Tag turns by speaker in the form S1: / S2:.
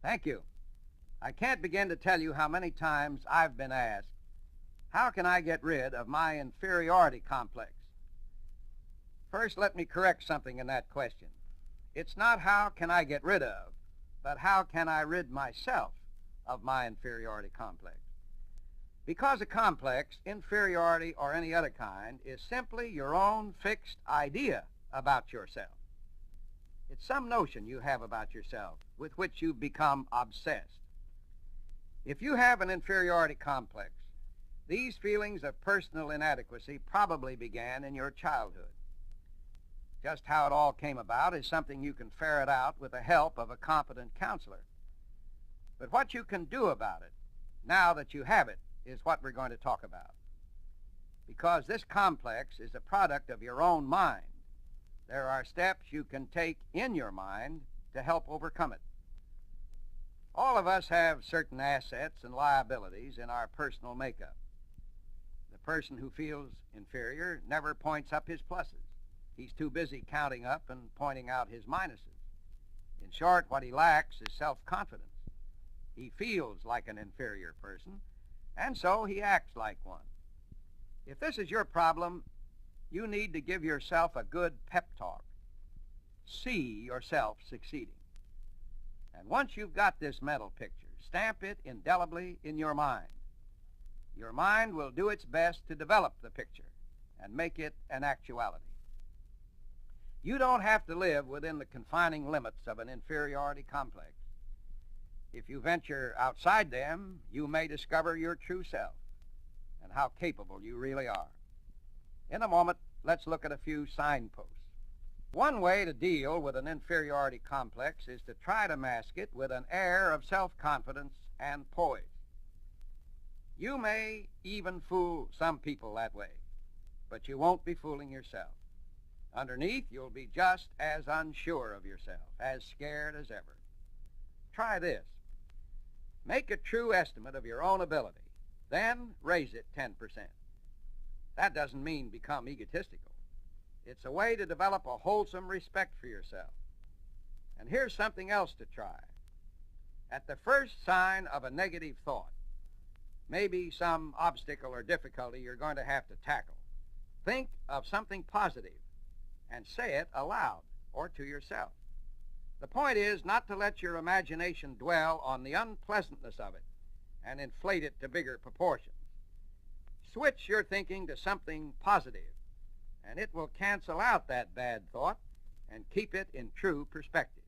S1: Thank you. I can't begin to tell you how many times I've been asked, how can I get rid of my inferiority complex? First, let me correct something in that question. It's not how can I get rid of, but how can I rid myself of my inferiority complex? Because a complex, inferiority or any other kind, is simply your own fixed idea about yourself. It's some notion you have about yourself with which you've become obsessed. If you have an inferiority complex, these feelings of personal inadequacy probably began in your childhood. Just how it all came about is something you can ferret out with the help of a competent counselor. But what you can do about it, now that you have it, is what we're going to talk about. Because this complex is a product of your own mind, there are steps you can take in your mind to help overcome it. All of us have certain assets and liabilities in our personal makeup. The person who feels inferior never points up his pluses. He's too busy counting up and pointing out his minuses. In short, what he lacks is self-confidence. He feels like an inferior person, and so he acts like one. If this is your problem, you need to give yourself a good pep talk. See yourself succeeding. And once you've got this mental picture, stamp it indelibly in your mind. Your mind will do its best to develop the picture and make it an actuality. You don't have to live within the confining limits of an inferiority complex. If you venture outside them, you may discover your true self and how capable you really are. In a moment, let's look at a few signposts. One way to deal with an inferiority complex is to try to mask it with an air of self-confidence and poise. You may even fool some people that way, but you won't be fooling yourself. Underneath, you'll be just as unsure of yourself, as scared as ever. Try this. Make a true estimate of your own ability, then raise it 10%. That doesn't mean become egotistical. It's a way to develop a wholesome respect for yourself. And here's something else to try. At the first sign of a negative thought, maybe some obstacle or difficulty you're going to have to tackle, think of something positive and say it aloud or to yourself. The point is not to let your imagination dwell on the unpleasantness of it and inflate it to bigger proportions. Switch your thinking to something positive, and it will cancel out that bad thought and keep it in true perspective.